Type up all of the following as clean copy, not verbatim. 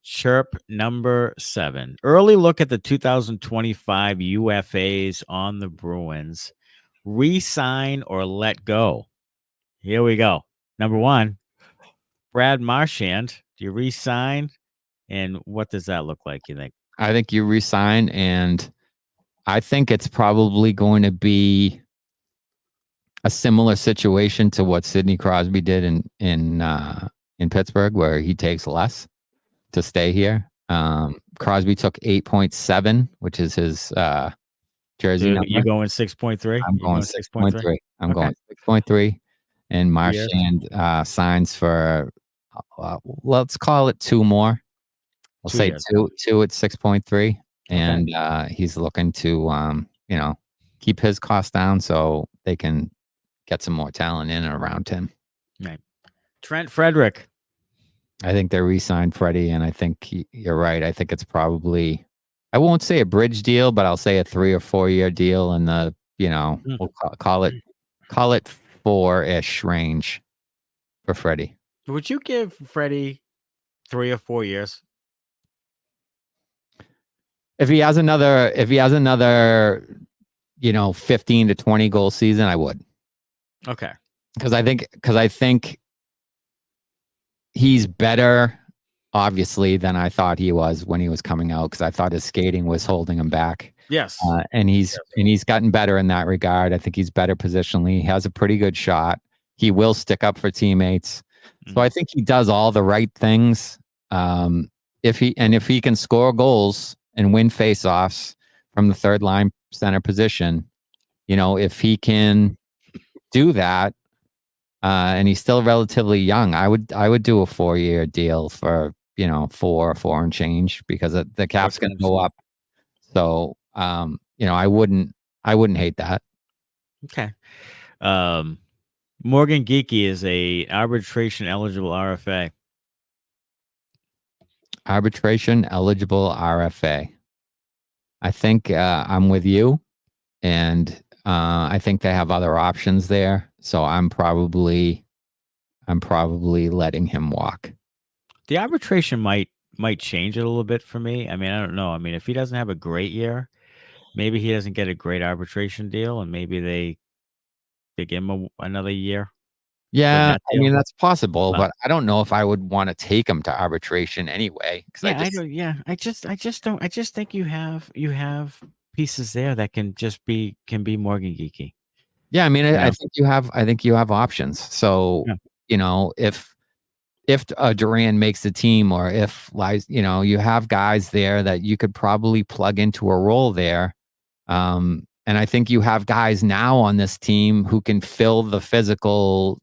Chirp number 7. Early look at the 2025 UFAs on the Bruins. Resign or let go. Here we go. Number 1, Brad Marchand. Do you resign? And what does that look like, you think? I think you resign, and I think it's probably going to be a similar situation to what Sidney Crosby did in Pittsburgh, where he takes less to stay here. Crosby took 8.7, which is his jersey number. You going 6.3? I'm going 6.3. I'm going 6.3, and Marchand signs for let's call it 2 more. I'll say two at 6.3, and he's looking to keep his costs down so they can get some more talent in and around him. Right. Trent Frederic. I think they re-signed Freddie, and I think you're right. I think it's probably, I won't say a bridge deal, but I'll say a 3 or 4 year deal in the, we'll call it 4-ish range for Freddie. Would you give Freddie 3 or 4 years? If he has another, 15 to 20 goal season, I would. Okay. Because I think he's better, obviously, than I thought he was when he was coming out, because I thought his skating was holding him back. Yes. And he's gotten better in that regard. I think he's better positionally. He has a pretty good shot. He will stick up for teammates. So I think he does all the right things. If he can score goals and win faceoffs from the third line center position, if he can do that, and he's still relatively young, I would do a 4-year deal for 4 and change, because the cap's going to go up. So I wouldn't hate that. Okay. Morgan Geekie is a arbitration eligible RFA. Arbitration eligible RFA. I think I'm with you, and I think they have other options there. So I'm probably letting him walk. The arbitration might change it a little bit for me. I mean, I don't know. I mean, if he doesn't have a great year, maybe he doesn't get a great arbitration deal, and maybe they give him another year. Yeah, I mean, that's possible, but I don't know if I would want to take him to arbitration anyway. I just think you have pieces there that can be Morgan Geekie. Yeah, I mean, I think you have options. So, if Duran makes the team, or if you have guys there that you could probably plug into a role there. And I think you have guys now on this team who can fill the physical,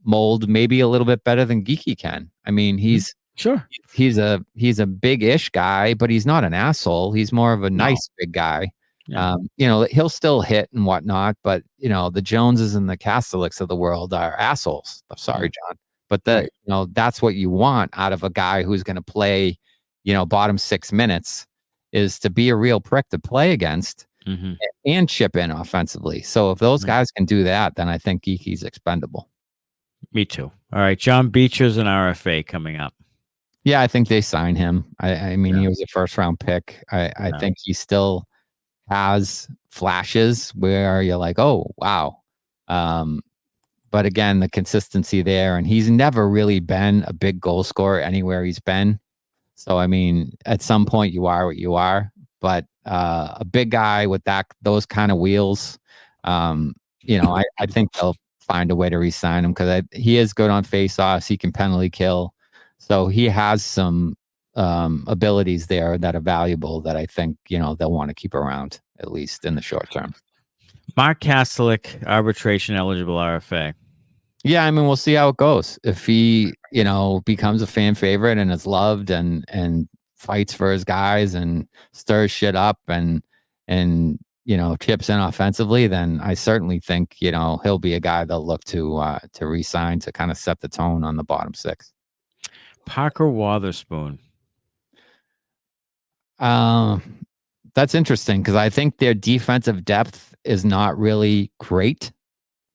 mold maybe a little bit better than Geekie can. I mean, he's a big-ish guy, but he's not an asshole. He's more of a nice big guy. Yeah. He'll still hit and whatnot, but the Joneses and the Kastelics of the world are assholes. I'm sorry, John, but that's what you want out of a guy who's going to play, bottom 6 minutes, is to be a real prick to play against. Mm-hmm. And chip in offensively. So if those guys can do that, then I think Geekie's expendable. Me too. All right, John Beecher's an RFA coming up. Yeah, I think they sign him. I mean, he was a first-round pick. I think he still has flashes where you're like, oh, wow. But again, the consistency there, and he's never really been a big goal scorer anywhere he's been. So, I mean, at some point you are what you are. But a big guy with those kind of wheels, I think they'll find a way to re-sign him, because he is good on face-offs. He can penalty kill. So he has some abilities there that are valuable that I think, they'll want to keep around, at least in the short term. Mark Kastelic, arbitration eligible RFA. Yeah, I mean, we'll see how it goes. If he, becomes a fan favorite and is loved and fights for his guys and stirs shit up and chips in offensively, then I certainly think he'll be a guy they'll look to re-sign to kind of set the tone on the bottom 6. Parker Wotherspoon. That's interesting, because I think their defensive depth is not really great.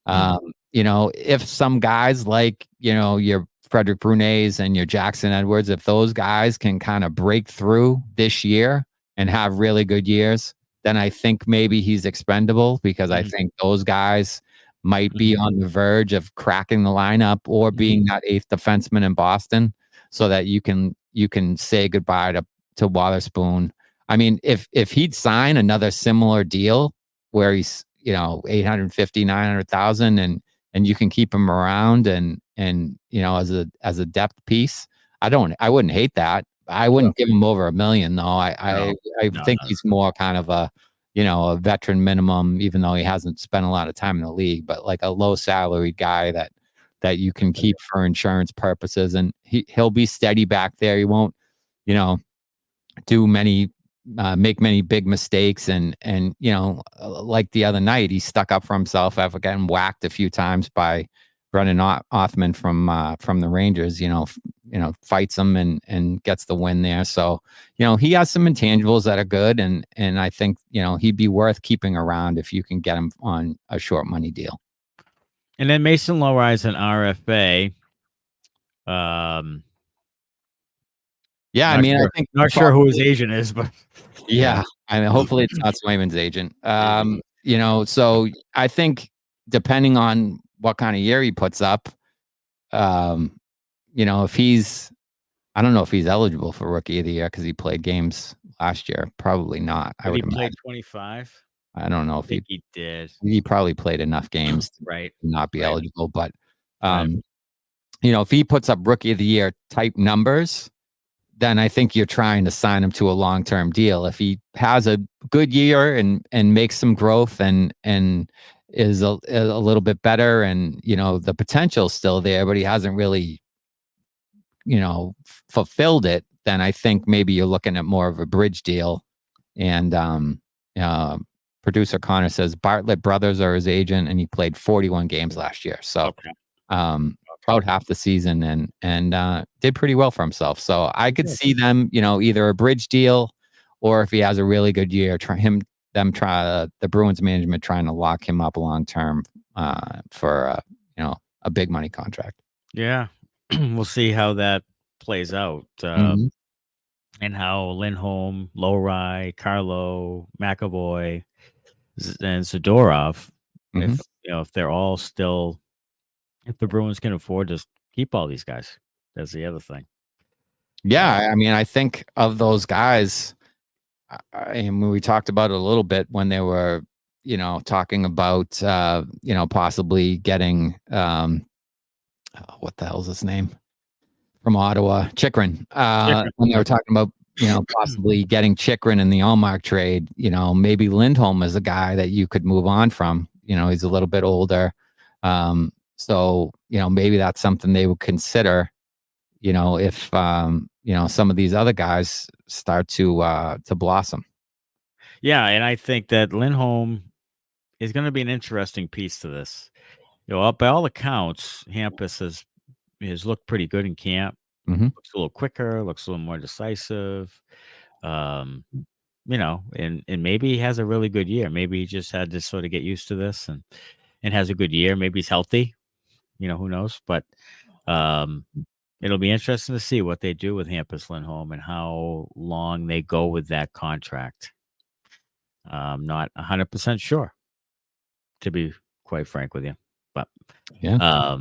If some guys like your Frederic Brunets and your Jackson Edwards, if those guys can kind of break through this year and have really good years, then I think maybe he's expendable, because I think those guys might be on the verge of cracking the lineup or being that eighth defenseman in Boston, so that you can say goodbye to Wotherspoon. I mean, if he'd sign another similar deal where he's, 850, 900,000, and you can keep him around and as a depth piece, I wouldn't hate that. I wouldn't give him over $1 million though. I think he's more kind of a veteran minimum, even though he hasn't spent a lot of time in the league, but like a low salaried guy that you can keep for insurance purposes, and he'll be steady back there. He won't, do many make many big mistakes, and like the other night, he stuck up for himself after getting whacked a few times by Brendan Othman from the Rangers. Fights him and gets the win there. So he has some intangibles that are good, and I think he'd be worth keeping around if you can get him on a short money deal. And then Mason Lohrei is an RFA. Yeah, I mean, I think not sure who his agent is, but yeah, I mean, hopefully it's not Swayman's agent. So I think depending on what kind of year he puts up, if he's, I don't know if he's eligible for Rookie of the Year because he played games last year. Probably not. I would play 25. I don't know if he did. He probably played enough games to not be eligible, but if he puts up Rookie of the Year type numbers, then I think you're trying to sign him to a long-term deal. If he has a good year and makes some growth and is a little bit better, and the potential's still there, but he hasn't really fulfilled it, then I think maybe you're looking at more of a bridge deal. And producer Connor says Bartlett brothers are his agent, and he played 41 games last year. So about half the season, and did pretty well for himself. So I could see them, either a bridge deal, or if he has a really good year, the Bruins management trying to lock him up long term for a big money contract. Yeah, we'll see how that plays out, and how Lindholm, Lohrei, Carlo, McAvoy, and Zadorov, if they're all still. If the Bruins can afford to keep all these guys, that's the other thing. Yeah, I mean, I think of those guys, and we talked about it a little bit when they were, talking about, possibly getting, what the hell's his name from Ottawa, Chychrun. When they were talking about, possibly getting Chychrun in the Allmark trade, maybe Lindholm is a guy that you could move on from. He's a little bit older. So, maybe that's something they would consider, if, some of these other guys start to blossom. Yeah. And I think that Lindholm is going to be an interesting piece to this. By all accounts, Hampus has looked pretty good in camp. Looks a little quicker, looks a little more decisive. And maybe he has a really good year. Maybe he just had to sort of get used to this and has a good year. Maybe he's healthy. Who knows? But it'll be interesting to see what they do with Hampus Lindholm and how long they go with that contract. I'm not 100% sure, to be quite frank with you. But yeah.